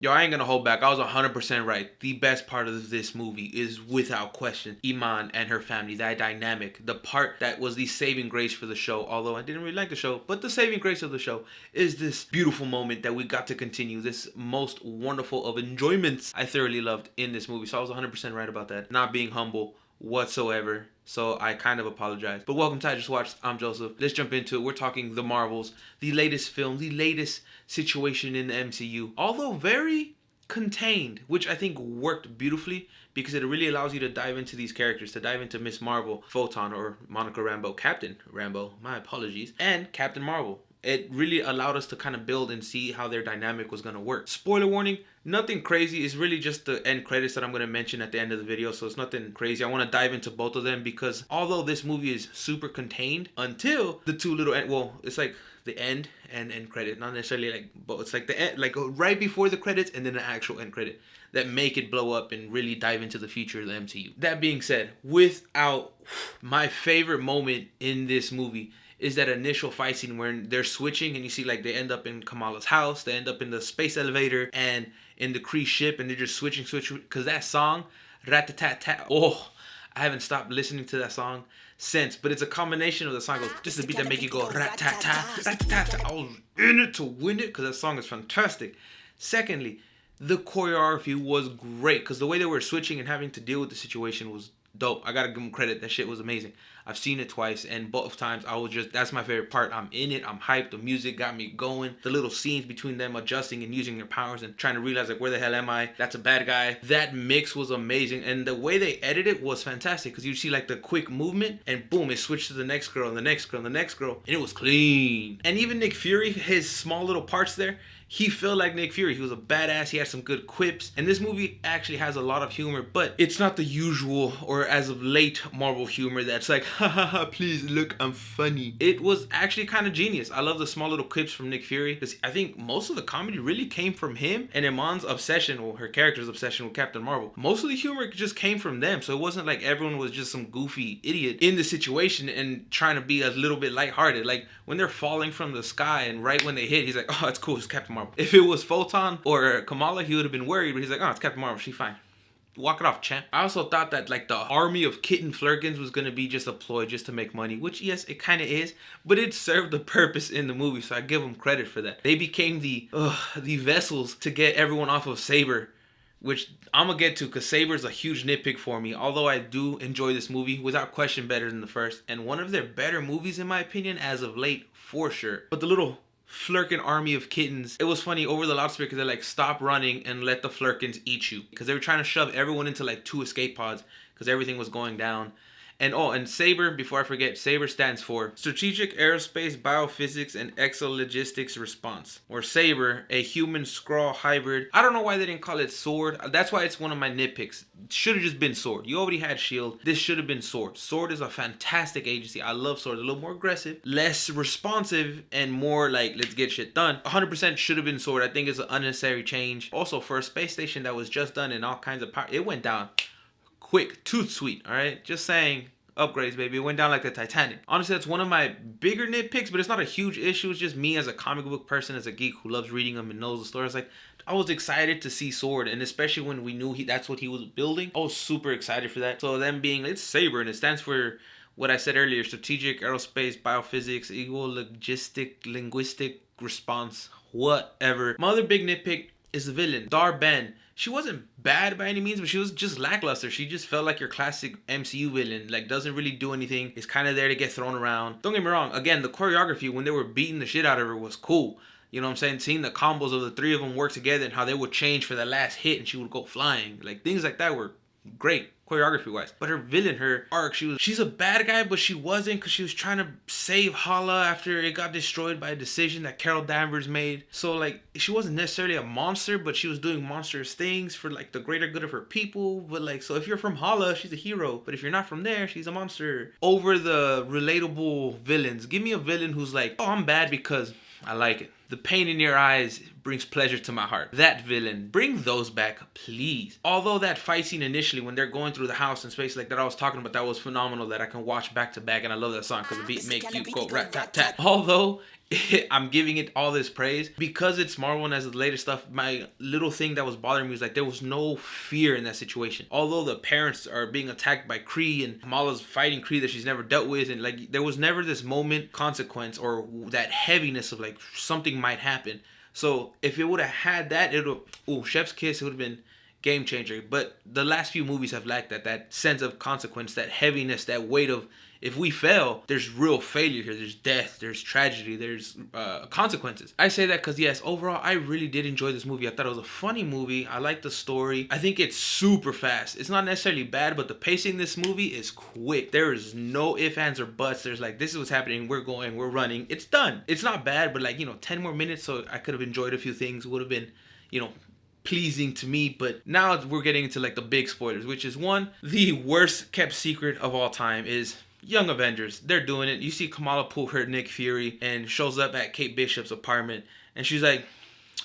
Yo, I ain't gonna hold back. I was 100% right. The best part of this movie is without question Iman and her family. That dynamic, the part that was the saving grace for the show. Although I didn't really like the show, but the saving grace of the show is this beautiful moment that we got to continue. This most wonderful of enjoyments I thoroughly loved in this movie. So I was 100% right about that. Not being humble whatsoever. So I kind of apologize. But welcome to IJustWatched. I'm Joseph. Let's jump into it. We're talking the Marvels, the latest film, the latest situation in the MCU. Although very contained, which I think worked beautifully because it really allows you to dive into these characters, to dive into Miss Marvel, Photon or Monica Rambeau, Captain Rambeau, my apologies, and Captain Marvel. It really allowed us to kind of build and see how their dynamic was going to work. Spoiler warning, nothing crazy. It's really just the end credits that I'm going to mention at the end of the video, so it's nothing crazy. I want to dive into both of them because although this movie is super contained until the two little well, it's like the end and end credit, not necessarily like, but it's like the end, like right before the credits and then the actual end credit that make it blow up and really dive into the future of the MCU. That being said, without my favorite moment in this movie is that initial fight scene where they're switching and you see like they end up in Kamala's house, they end up in the space elevator and in the Kree ship and they're just switching because that song, rat-a-tat-tat, oh, I haven't stopped listening to that song since, but it's a combination of the song goes, this is the beat that make you go rat-tat-tat, rat-tat-tat. I was in it to win it because that song is fantastic. Secondly, the choreography was great because the way they were switching and having to deal with the situation was dope. I gotta give them credit. That shit was amazing. I've seen it twice and both times I was just, that's my favorite part. I'm in it. I'm hyped. The music got me going. The little scenes between them adjusting and using their powers and trying to realize like, where the hell am I? That's a bad guy. That mix was amazing. And the way they edited it was fantastic because you see like the quick movement and boom, it switched to the next girl and the next girl and the next girl. And it was clean. And even Nick Fury, his small little parts there, he felt like Nick Fury. He was a badass. He had some good quips. And this movie actually has a lot of humor, but it's not the usual or as of late Marvel humor that's like, ha ha ha, please look, I'm funny. It was actually kind of genius. I love the small little clips from Nick Fury because I think most of the comedy really came from him and Iman's obsession, or her character's obsession with Captain Marvel. Most of the humor just came from them. So it wasn't like everyone was just some goofy idiot in the situation and trying to be a little bit lighthearted. Like when they're falling from the sky and right when they hit, he's like, oh, it's cool, it's Captain Marvel. If it was Photon or Kamala, he would have been worried, but he's like, oh, it's Captain Marvel, she's fine. Walk it off, champ. I also thought that like the army of kitten flirkins was gonna be just a ploy just to make money, which yes, it kind of is, but it served the purpose in the movie, so I give them credit for that. They became the vessels to get everyone off of S.A.B.E.R, which I'm gonna get to because S.A.B.E.R is a huge nitpick for me. Although I do enjoy this movie, without question better than the first, and one of their better movies in my opinion as of late, for sure. But the little Flurkin army of kittens, it was funny over the loudspeaker. They're like, stop running and let the Flurkins eat you, because they were trying to shove everyone into like 2 escape pods because everything was going down. And oh, and S.A.B.E.R, before I forget, S.A.B.E.R stands for Strategic Aerospace Biophysics and Exologistics Response, or S.A.B.E.R, a human Skrull hybrid. I don't know why they didn't call it S.W.O.R.D. That's why it's one of my nitpicks. Should have just been S.W.O.R.D. You already had S.H.I.E.L.D. This should have been S.W.O.R.D. S.W.O.R.D is a fantastic agency. I love S.W.O.R.D. A little more aggressive, less responsive, and more like, let's get shit done. 100% should have been S.W.O.R.D. I think it's an unnecessary change. Also, for a space station that was just done and all kinds of power, it went down quick, too sweet, all right? Just saying, upgrades, baby. It went down like the Titanic. Honestly, that's one of my bigger nitpicks, but it's not a huge issue. It's just me as a comic book person, as a geek who loves reading them and knows the stories. Like, I was excited to see S.W.O.R.D, and especially when we knew that's what he was building, I was super excited for that. So them being, it's S.A.B.E.R, and it stands for what I said earlier, Strategic Aerospace Biophysics Logistic Linguistic Response, whatever. My other big nitpick is the villain, Dar-Benn. She wasn't bad by any means, but she was just lackluster. She just felt like your classic MCU villain. Like, doesn't really do anything. Is kind of there to get thrown around. Don't get me wrong. Again, the choreography when they were beating the shit out of her was cool. You know what I'm saying? Seeing the combos of the 3 of them work together and how they would change for the last hit and she would go flying. Like, things like that were great choreography wise. But her villain, her arc, she's a bad guy, but she wasn't, because she was trying to save Hala after it got destroyed by a decision that Carol Danvers made. So like, she wasn't necessarily a monster, but she was doing monstrous things for like the greater good of her people. But like, so if you're from Hala, she's a hero, but if you're not from there, she's a monster. Over the relatable villains, give me a villain who's like, oh, I'm bad because I like it. The pain in your eyes brings pleasure to my heart. That villain, bring those back, please. Although that fight scene initially when they're going through the house and space like that I was talking about, that was phenomenal, that I can watch back to back, and I love that song because the beat make you go rat-tat-tat. Although I'm giving it all this praise because it's Marvel and as the latest stuff, my little thing that was bothering me was like there was no fear in that situation. Although the parents are being attacked by Kree and Kamala's fighting Kree that she's never dealt with, and like there was never this moment consequence or that heaviness of like something might happen. So if it would have had that, Chef's Kiss, it would have been game changer. But the last few movies have lacked that sense of consequence, that heaviness, that weight of if we fail, there's real failure here. There's death, there's tragedy, there's consequences. I say that because yes, overall, I really did enjoy this movie. I thought it was a funny movie. I like the story. I think it's super fast. It's not necessarily bad, but the pacing in this movie is quick. There is no ifs, ands, or buts. There's like, this is what's happening. We're going, we're running. It's done. It's not bad, but like, 10 more minutes so I could have enjoyed a few things. Would have been, pleasing to me. But now we're getting into like the big spoilers, which is one, the worst kept secret of all time is Young Avengers. They're doing it. You see Kamala pull her Nick Fury and shows up at Kate Bishop's apartment and she's like,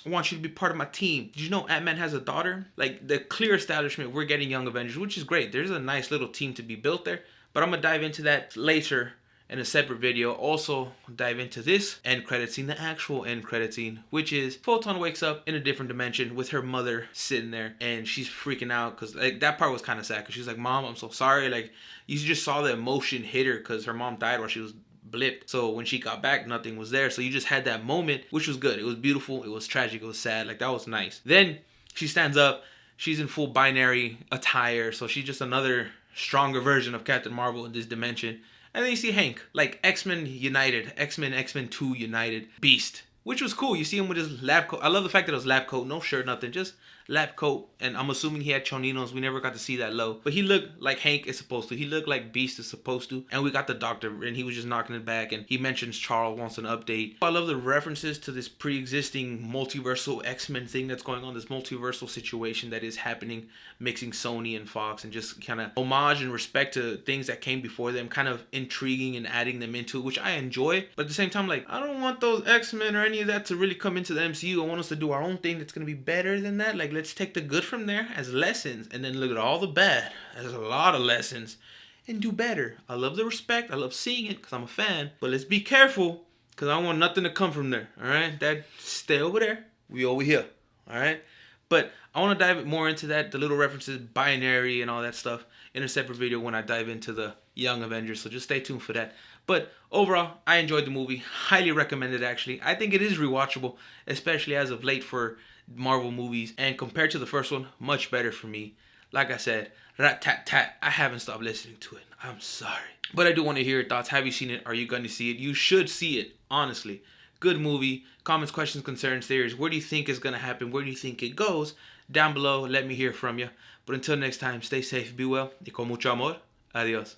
I want you to be part of my team. Did you know Ant-Man has a daughter? Like the clear establishment, we're getting Young Avengers, which is great. There's a nice little team to be built there, but I'm gonna dive into that later in a separate video. Also dive into this end credit scene, the actual end credit scene, which is Photon wakes up in a different dimension with her mother sitting there and she's freaking out because like that part was kind of sad because she's like, Mom, I'm so sorry. Like you just saw the emotion hit her because her mom died while she was blipped. So when she got back, nothing was there. So you just had that moment, which was good. It was beautiful. It was tragic. It was sad. Like that was nice. Then she stands up. She's in full binary attire. So she's just another stronger version of Captain Marvel in this dimension. And then you see Hank, like X-Men United, X-Men 2 United, Beast, which was cool. You see him with his lab coat. I love the fact that it was lab coat, no shirt, nothing, just lab coat. And I'm assuming he had choninos. We never got to see that low. But he looked like Hank is supposed to. He looked like Beast is supposed to. And we got the Doctor, and he was just knocking it back. And he mentions Charles wants an update. I love the references to this pre-existing multiversal X-Men thing that's going on, this multiversal situation that is happening, mixing Sony and Fox, and just kind of homage and respect to things that came before them, kind of intriguing and adding them into it, which I enjoy. But at the same time, like, I don't want those X-Men or any of that to really come into the MCU. I want us to do our own thing that's going to be better than that. Like, let's take the good from there as lessons and then look at all the bad as a lot of lessons and do better. I love the respect. I love seeing it because I'm a fan. But let's be careful because I don't want nothing to come from there. All right? Dad, stay over there. We over here. All right? But I want to dive more into that, the little references, binary and all that stuff in a separate video when I dive into the Young Avengers. So just stay tuned for that. But overall, I enjoyed the movie. Highly recommend it, actually. I think it is rewatchable, especially as of late for Marvel movies. And compared to the first one, much better for me. Like I said, rat-tat-tat. I haven't stopped listening to it. I'm sorry. But I do want to hear your thoughts. Have you seen it? Are you going to see it? You should see it, honestly. Good movie. Comments, questions, concerns, theories. Where do you think is going to happen? Where do you think it goes? Down below, let me hear from you. But until next time, stay safe, be well, y con mucho amor. Adios.